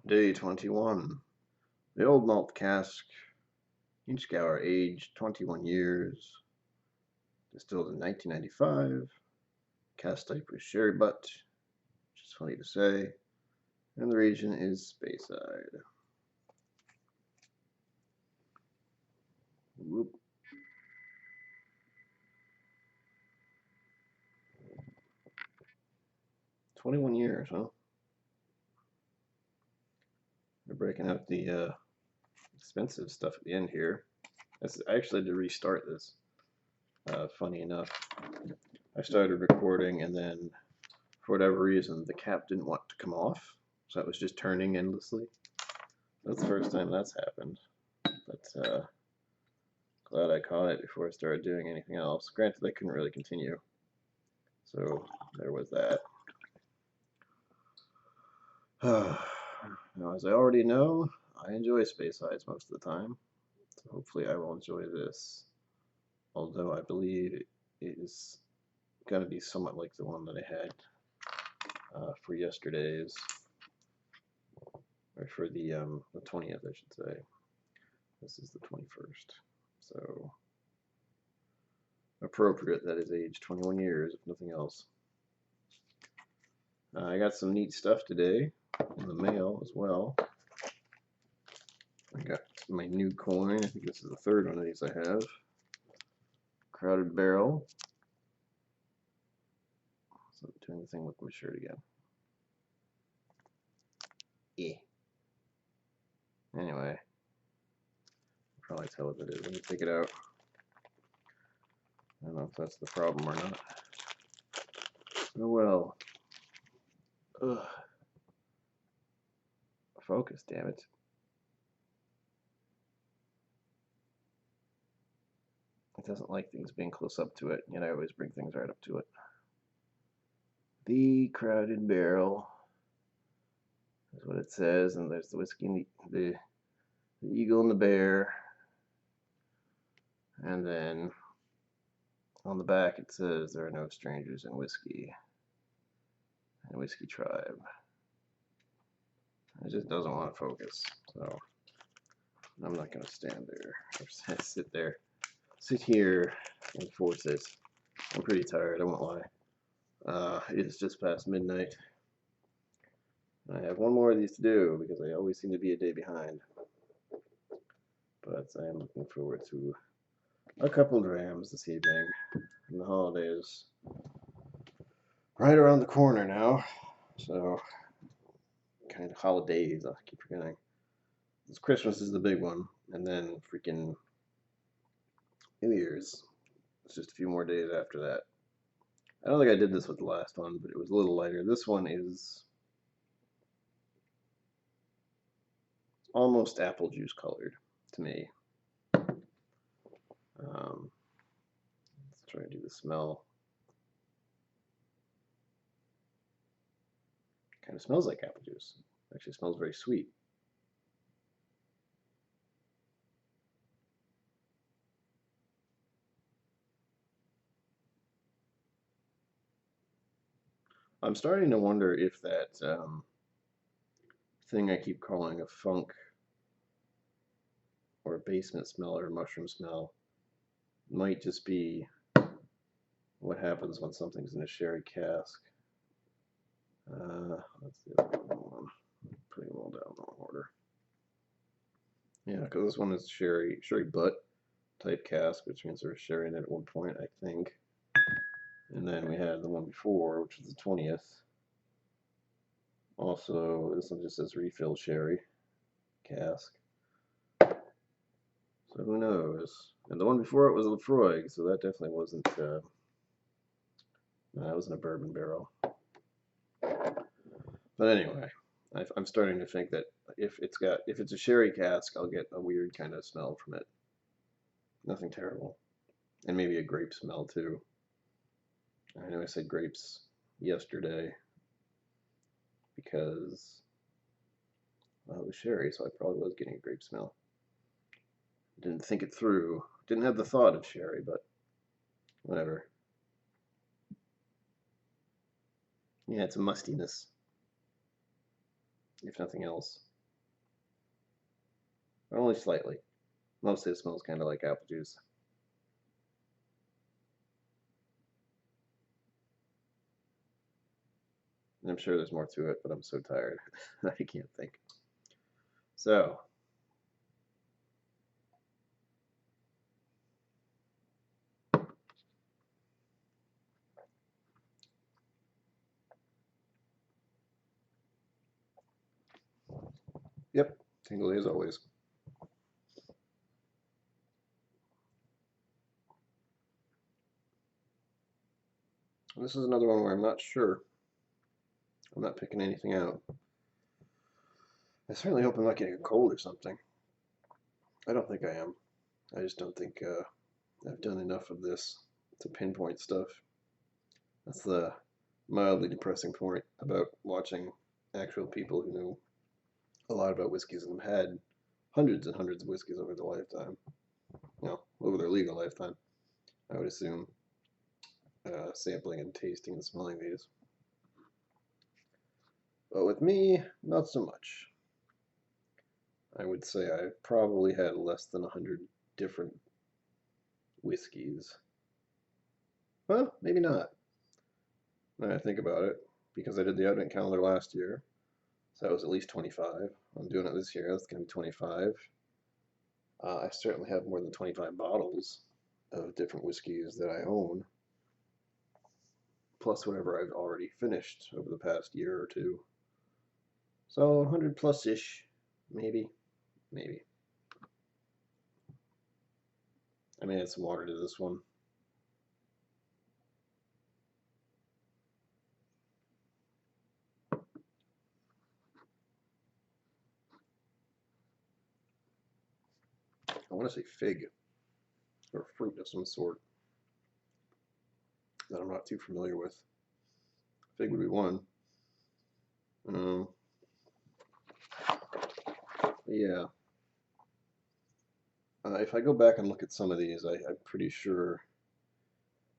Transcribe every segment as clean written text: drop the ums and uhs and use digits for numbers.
Day 21. The old malt cask, Inchgower, aged 21 years, distilled in 1995. Cask type was sherry butt, which is funny to say, and the region is Speyside. Whoop. $21, huh? They're breaking out the expensive stuff at the end here. I actually had to restart this. Funny enough, I started recording and then, for whatever reason, the cap didn't want to come off, so it was just turning endlessly. That's the first time that's happened, but glad I caught it before I started doing anything else. Granted, I couldn't really continue, so there was that. Now, as I already know, I enjoy Speysides most of the time, so hopefully I will enjoy this, although I believe it is going to be somewhat like the one that I had for yesterday's, or for the 20th, I should say. This is the 21st, so appropriate that is aged 21 years, if nothing else. I got some neat stuff today in the mail as well. I got my new coin. I think this is the third one of these I have. Crowded barrel. So I'm doing the thing with my shirt again. Yeah. Anyway, probably tell what it is. Let me take it out. I don't know if that's the problem or not. Oh well. Ugh. Focus, damn it. It doesn't like things being close up to it, yet I always bring things right up to it. The crowded barrel is what it says, and there's the whiskey and the eagle and the bear. And then on the back it says there are no strangers in whiskey and Whiskey Tribe. It just doesn't want to focus, so I'm not going to stand there or sit here and force it. I'm pretty tired, I won't lie. It's just past midnight. I have one more of these to do because I always seem to be a day behind. But I am looking forward to a couple drams this evening. And the holidays right around the corner now. So, kind of holidays, I keep forgetting. This Christmas is the big one, and then freaking New Year's. It's just a few more days after that. I don't think I did this with the last one, but it was a little lighter. This one is almost apple juice colored to me. Let's try to do the smell. Kind of smells like apple juice. Actually smells very sweet. I'm starting to wonder if that thing I keep calling a funk or a basement smell or a mushroom smell might just be what happens when something's in a sherry cask. Let's see. I'm putting them all down in order. Yeah, because this one is sherry butt type cask, which means there was sherry in it at one point, I think. And then we had the one before, which was the 20th. Also, this one just says refill sherry cask. So who knows? And the one before it was a Lefroy, so that definitely wasn't. That wasn't a bourbon barrel. But anyway, I'm starting to think that if it's a sherry cask, I'll get a weird kind of smell from it. Nothing terrible, and maybe a grape smell too. I know I said grapes yesterday because well, it was sherry, so I probably was getting a grape smell. Didn't think it through. Didn't have the thought of sherry, but whatever. Yeah, it's a mustiness, if nothing else. Only slightly. Mostly it smells kind of like apple juice. And I'm sure there's more to it, but I'm so tired I can't think. So, yep, tingly as always. This is another one where I'm not sure. I'm not picking anything out. I certainly hope I'm not getting a cold or something. I don't think I am. I just don't think I've done enough of this to pinpoint stuff. That's the mildly depressing point about watching actual people who know a lot about whiskeys and have had hundreds and hundreds of whiskeys over their lifetime. Over their legal lifetime, I would assume. Sampling and tasting and smelling these. But with me, not so much. I would say I've probably had less than 100 different whiskeys. Well, maybe not. When I think about it, because I did the Advent calendar last year, so that was at least 25. I'm doing it this year, that's going to be 25. I certainly have more than 25 bottles of different whiskeys that I own, plus whatever I've already finished over the past year or two. So 100 plus-ish, maybe. Maybe. I may add some water to this one. I want to say fig, or fruit of some sort that I'm not too familiar with. Fig would be one. Yeah. If I go back and look at some of these, I'm pretty sure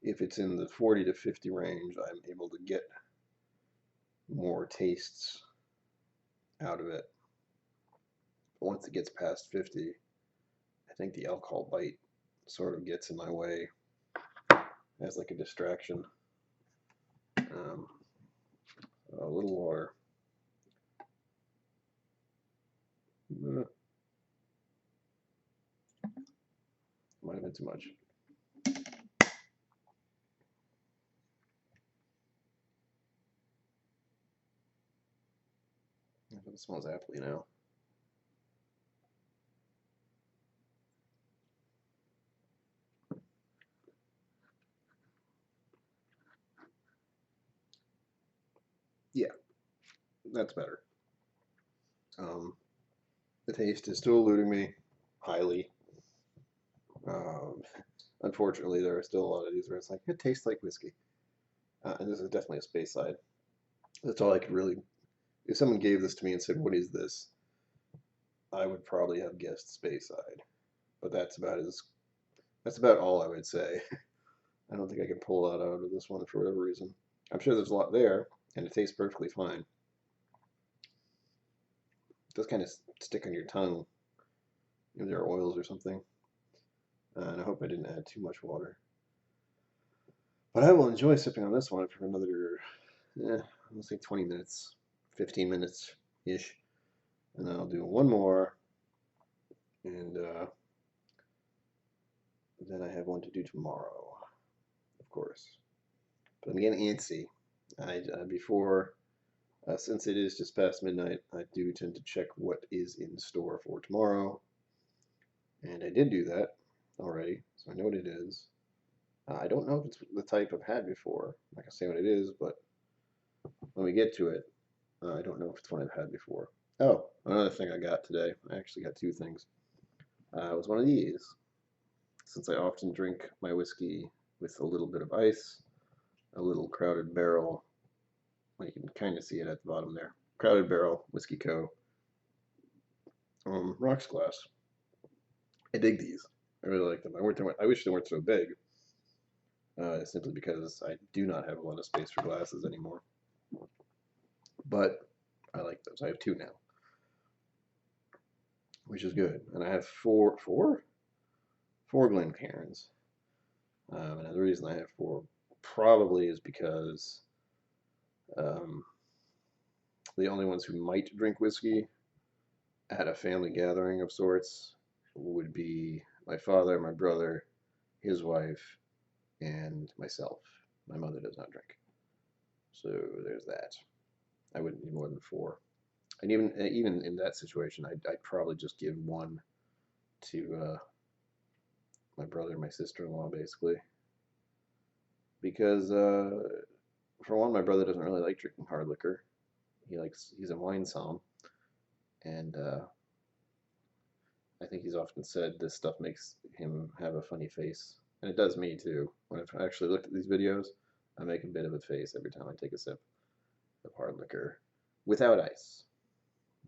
if it's in the 40 to 50 range, I'm able to get more tastes out of it. But once it gets past 50, I think the alcohol bite sort of gets in my way as like a distraction. A little water. Might have been too much. It smells appley now. Yeah, that's better. The taste is still eluding me highly. Unfortunately, there are still a lot of these where it's like, it tastes like whiskey. And this is definitely a space side. That's all I could really. If someone gave this to me and said, "What is this?" I would probably have guessed space side. But that's about all I would say. I don't think I can pull that out of this one for whatever reason. I'm sure there's a lot there, and it tastes perfectly fine. It does kind of stick on your tongue. Maybe there are oils or something. And I hope I didn't add too much water. But I will enjoy sipping on this one for another, let's say 20 minutes, 15 minutes-ish. And then I'll do one more. And then I have one to do tomorrow, of course. But I'm getting antsy. Since it is just past midnight, I do tend to check what is in store for tomorrow. And I did do that already, so I know what it is. I don't know if it's the type I've had before. I'm not going to say what it is, but when we get to it, I don't know if it's one I've had before. Oh, another thing I got today. I actually got two things. It was one of these. Since I often drink my whiskey with a little bit of ice, a little Crowded Barrel. Well, you can kind of see it at the bottom there. Crowded Barrel Whiskey Co. Rocks glass. I dig these. I really like them. I wish they weren't so big. Simply because I do not have a lot of space for glasses anymore. But I like those. I have two now. which is good. And I have four Glencairns. And the reason I have four probably is because um, the only ones who might drink whiskey at a family gathering of sorts would be my father, my brother, his wife, and myself. My mother does not drink. So there's that. I wouldn't need more than four. And even in that situation, I'd probably just give one to my brother and my sister-in-law, basically, because for one, my brother doesn't really like drinking hard liquor. He's a wine somm, and I think he's often said this stuff makes him have a funny face, and it does me too. When I've actually looked at these videos, I make a bit of a face every time I take a sip of hard liquor without ice.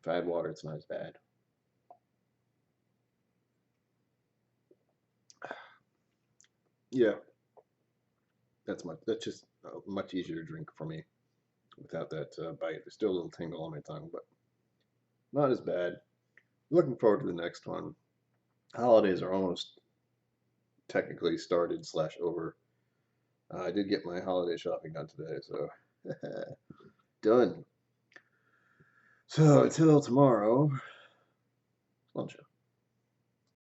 If I had water, it's not as bad. Yeah, that's just much easier to drink for me without that bite. There's still a little tingle on my tongue, but not as bad. Looking forward to the next one. Holidays are almost technically started / over. I did get my holiday shopping done today, so done. So until tomorrow, lunch.